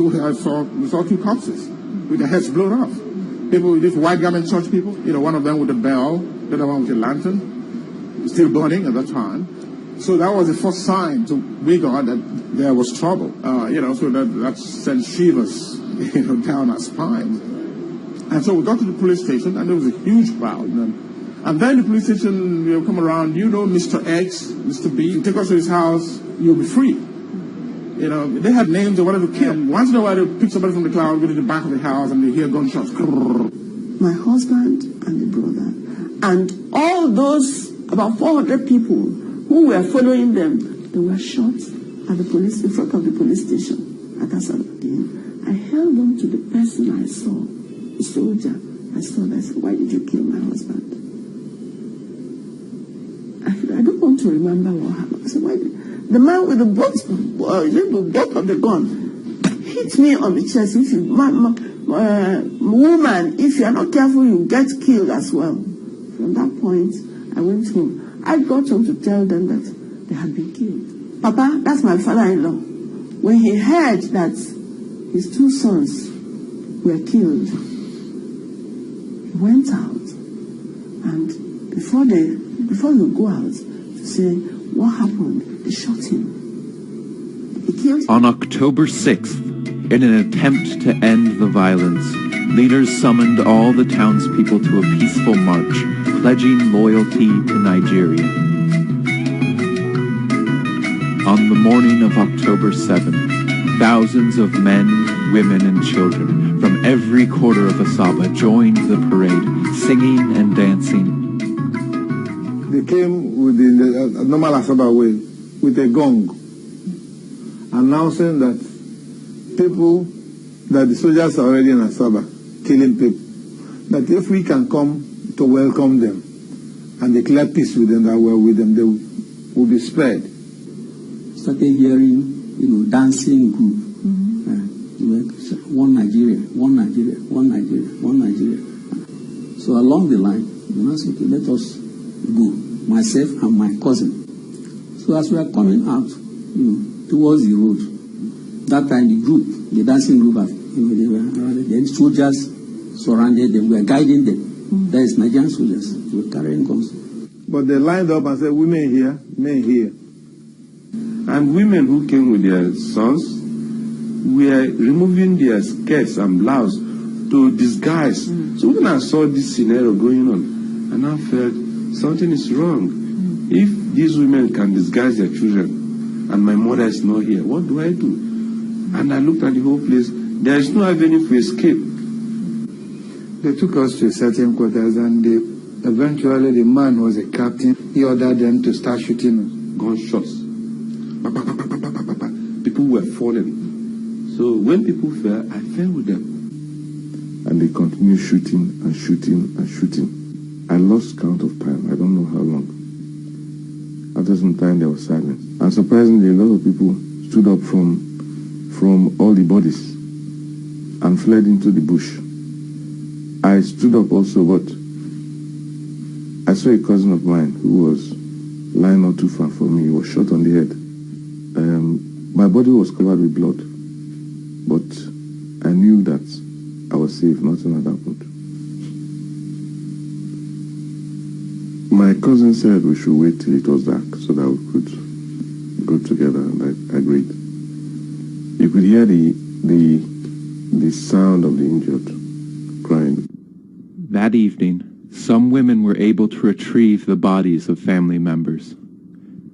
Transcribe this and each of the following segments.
we saw two corpses with their heads blown off. People, these white garment church people, one of them with a bell, the other one with a lantern, still burning at that time. So that was the first sign to we got that there was trouble. So that sent shivers, down our spines. And so we got to the police station, and there was a huge crowd. And then the police station will come around, Mr. X, Mr. B, take us to his house, you'll be free. They had names of whatever killed. Once in a while, they pick somebody from the crowd, go to the back of the house, and they hear gunshots. My husband and the brother, and all those about 400 people who were following them, they were shot at the police, in front of the police station at Asadin. I held on to the person I saw, the soldier. I said, why did you kill my husband? I don't want to remember what happened. I said, why did... The man with the butt of the gun hit me on the chest. If you, woman, if you are not careful, you get killed as well. From that point, I went home. I got home to tell them that they had been killed. Papa, that's my father-in-law. When he heard that his two sons were killed, he went out, and before you go out to say what happened, they shot him. He killed him. On October 6th, in an attempt to end the violence, leaders summoned all the townspeople to a peaceful march, pledging loyalty to Nigeria. On the morning of October 7th, thousands of men, women, and children from every quarter of Asaba joined the parade, singing and dancing. They came with the normal Asaba way, with a gong, announcing that the soldiers are already in Asaba, killing people, that if we can come to welcome them and declare peace with them, that we're with them, they will be spared. Started hearing, dancing group. One Nigeria, one Nigeria, one Nigeria, one Nigeria. So along the line, I said, okay, let us go, myself and my cousin. So as we are coming out, towards the road, that time the dancing group, they were around, then soldiers surrounded them, we were guiding them. There is Nigerian soldiers, they were carrying guns. But they lined up and said, women here, men here. And women who came with their sons were removing their skirts and blouse to disguise. So when I saw this scenario going on, and I felt something is wrong. If these women can disguise their children, and my mother is not here, what do I do? And I looked at the whole place. There is no avenue for escape. They took us to certain quarters, and eventually the man was a captain. He ordered them to start shooting gunshots. People were falling. So when people fell, I fell with them. And they continued shooting and shooting and shooting. I lost count of time. I don't know how long. After some time, there was silence. And surprisingly, a lot of people stood up from all the bodies and fled into the bush. I stood up also, but I saw a cousin of mine who was lying not too far from me. He was shot on the head. My body was covered with blood, but I knew that I was safe. Nothing had happened. My cousin said we should wait till it was dark so that we could go together, and I agreed. You could hear the sound of the injured crying. That evening, some women were able to retrieve the bodies of family members.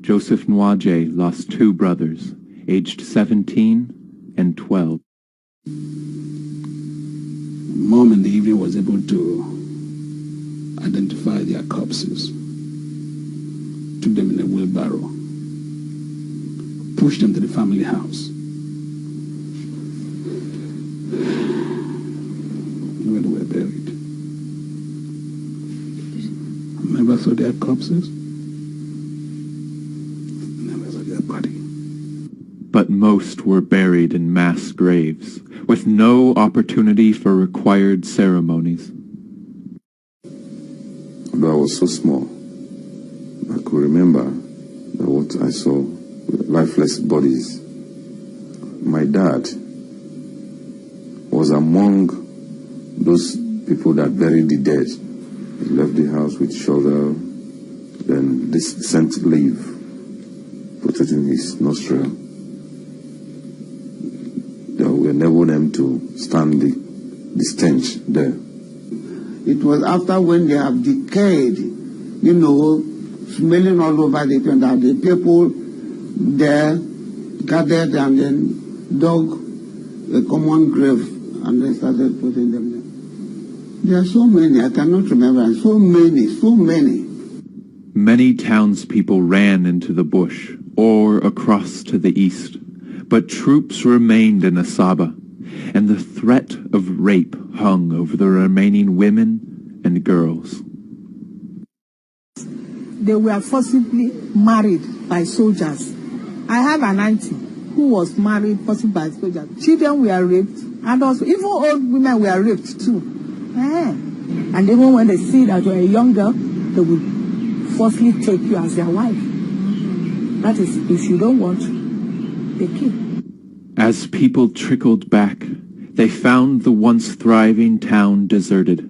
Joseph Nwaje lost two brothers, aged 17 and 12. Mom in the evening was able to identify their corpses, took them in a wheelbarrow, pushed them to the family house, where they were buried. I never saw their corpses, never saw their body. But most were buried in mass graves, with no opportunity for required ceremonies. Although I was so small, I could remember that what I saw, lifeless bodies. My dad was among those people that buried the dead. He left the house with shovel, then this scent leaf, put it in his nostril. They were enabling them to stand the stench there. It was after when they have decayed, you know, smelling all over the place, that the people there gathered and then dug a common grave and then started putting them there. There are so many, I cannot remember, so many. Many townspeople ran into the bush or across to the east, but troops remained in Asaba, and the threat of rape hung over the remaining women and girls. They were forcibly married by soldiers. I have an auntie who was married forcibly by soldiers. Children were raped, and also even old women were raped too. And even when they see that you're a young girl, they will forcibly take you as their wife. That is, if you don't want, they kill. As people trickled back, they found the once thriving town deserted,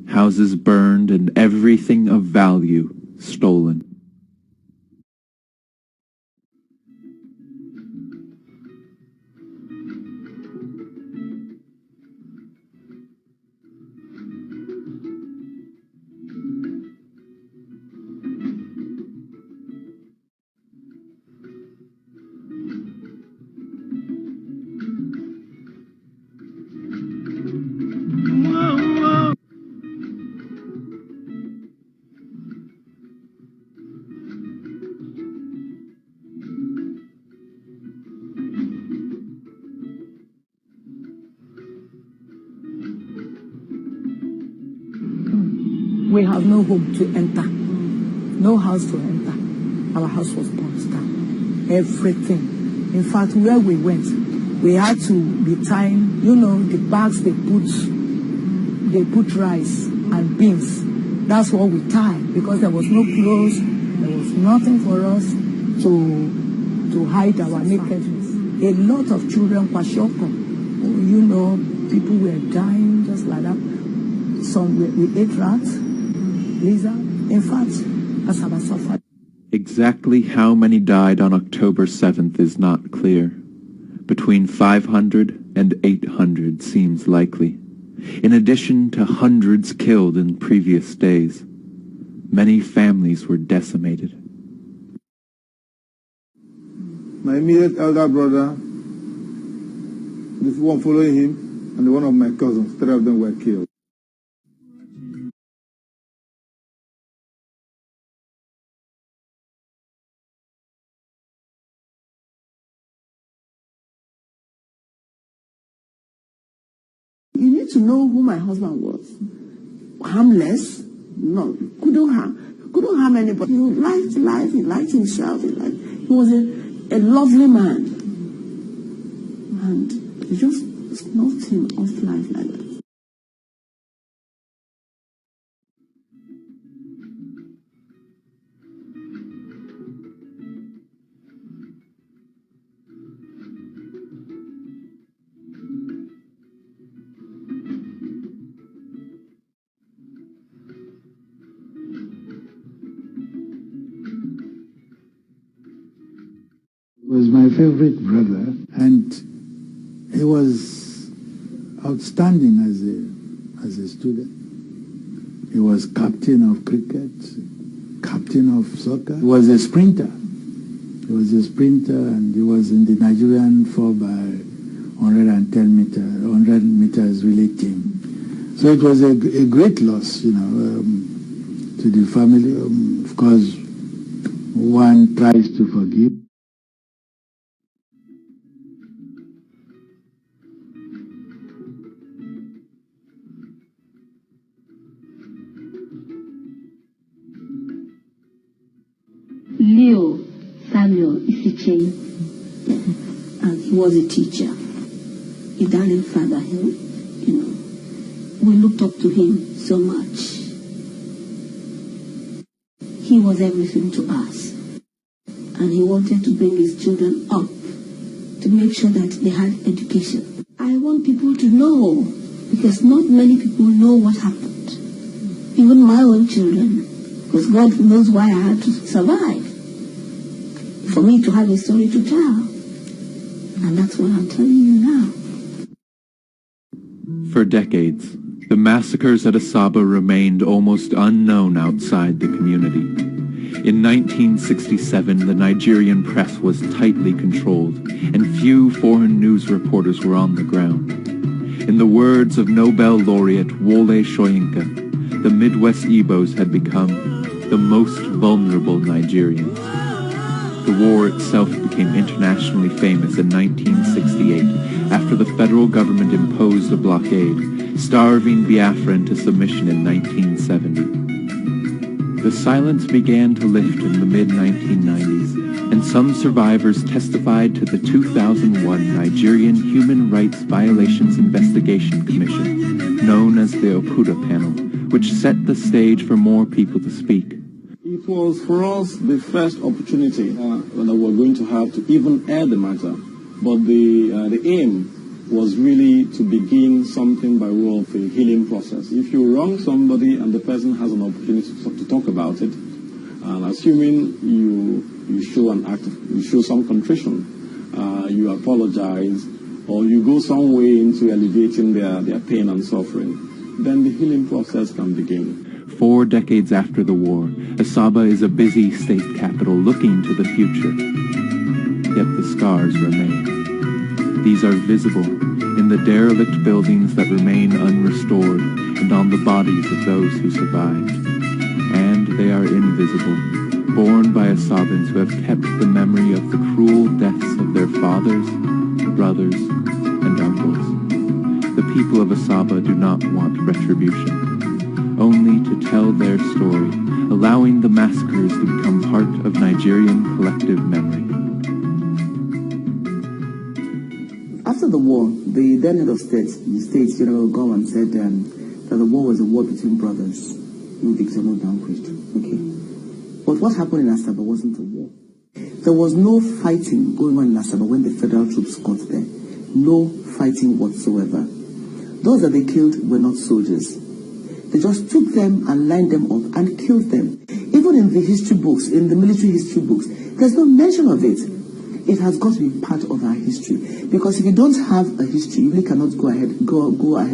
houses burned and everything of value stolen. We have no home to enter, no house to enter. Our house was burnt down. Everything. In fact, where we went, we had to be tying, you know, the bags they put rice and beans. That's what we tied, because there was no clothes, there was nothing for us to hide our nakedness. A lot of children were shocked. You know, people were dying just like that. Some we ate rats. In fact, Asaba suffered. Exactly how many died on October 7th is not clear. Between 500 and 800 seems likely, in addition to hundreds killed in previous days. Many families were decimated. My immediate elder brother, the one following him, and one of my cousins, 3 of them were killed. You need to know who my husband was. Harmless, no, couldn't harm anybody. He liked life, he liked himself, he was a lovely man. And he just knocked him off life like that. Was my favorite brother, and he was outstanding as a student. He was captain of cricket, captain of soccer. He was a sprinter. And he was in the Nigerian 100 meters relay team. So it was a great loss, to the family. Of course, one tries to forgive. Leo Samuel Isichei, and he was a teacher, a darling father. We looked up to him so much. He was everything to us, and he wanted to bring his children up to make sure that they had education. I want people to know, because not many people know what happened. Even my own children, because God knows why I had to survive. For me to have a story to tell. And that's what I'm telling you now. For decades, the massacres at Asaba remained almost unknown outside the community. In 1967, the Nigerian press was tightly controlled, and few foreign news reporters were on the ground. In the words of Nobel laureate Wole Soyinka, the Midwest Igbos had become the most vulnerable Nigerians. The war itself became internationally famous in 1968 after the federal government imposed a blockade, starving Biafra into submission in 1970. The silence began to lift in the mid-1990s, and some survivors testified to the 2001 Nigerian Human Rights Violations Investigation Commission, known as the Opuda Panel, which set the stage for more people to speak. It was for us the first opportunity that we were going to have to even air the matter, but the aim was really to begin something by way of a healing process. If you wrong somebody and the person has an opportunity to talk about it, and assuming you show some contrition, you apologize, or you go some way into alleviating their pain and suffering, then the healing process can begin. 4 decades after the war, Asaba is a busy state capital looking to the future. Yet the scars remain. These are visible in the derelict buildings that remain unrestored and on the bodies of those who survived. And they are invisible, borne by Asabans who have kept the memory of the cruel deaths of their fathers, brothers, and uncles. The people of Asaba do not want retribution, only to tell their story, allowing the massacres to become part of Nigerian collective memory. After the war, the then head of state, the States General Government, said that the war was a war between brothers. No victor, no vanquished. Okay. But what happened in Asaba wasn't a war. There was no fighting going on in Asaba when the federal troops got there. No fighting whatsoever. Those that they killed were not soldiers. They just took them and lined them up and killed them. Even in the history books, in the military history books, there's no mention of it. It has got to be part of our history. Because if you don't have a history, you really cannot go ahead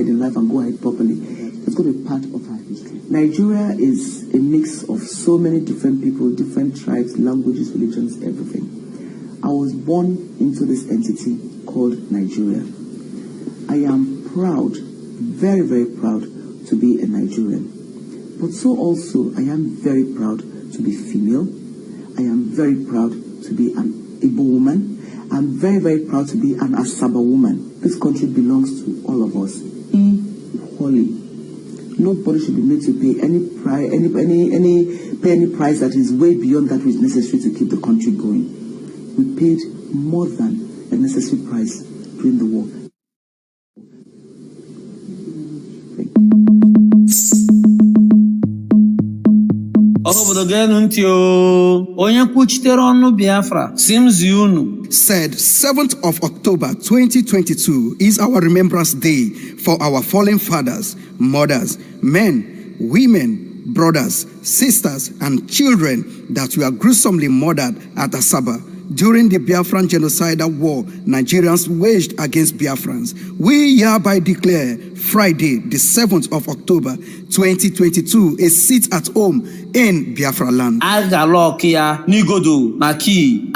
in life and go ahead properly. It's got to be part of our history. Nigeria is a mix of so many different people, different tribes, languages, religions, everything. I was born into this entity called Nigeria. I am proud, very, very proud, to be a Nigerian. But so also, I am very proud to be female. I am very proud to be an Igbo woman. I'm very, very proud to be an Asaba woman. This country belongs to all of us equally. Nobody should be made to pay any price that is way beyond that which is necessary to keep the country going. We paid more than a necessary price during the war. Said 7th of October 2022 is our Remembrance Day for our fallen fathers, mothers, men, women, brothers, sisters, and children that were gruesomely murdered at Asaba during the Biafran genocidal war Nigerians waged against Biafrans. We hereby declare Friday, the 7th of October 2022, a sit at home in Biafra land. Agalokia nigodo maki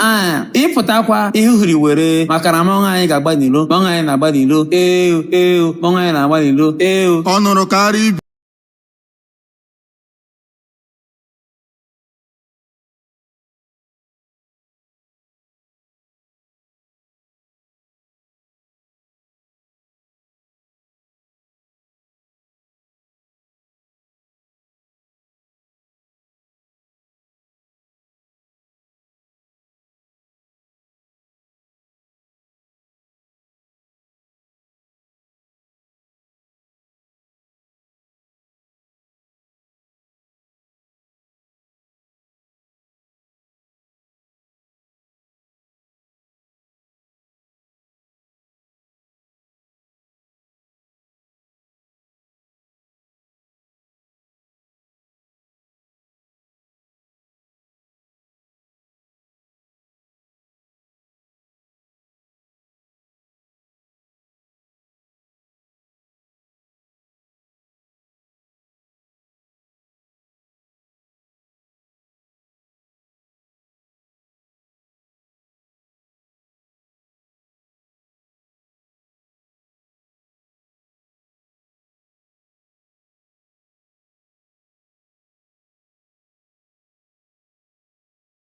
ịpụtakwa ihe hiri were maka na mọnga anyị ga-agbanilo mọnga anyị na-agbanilo ọnụrụ karị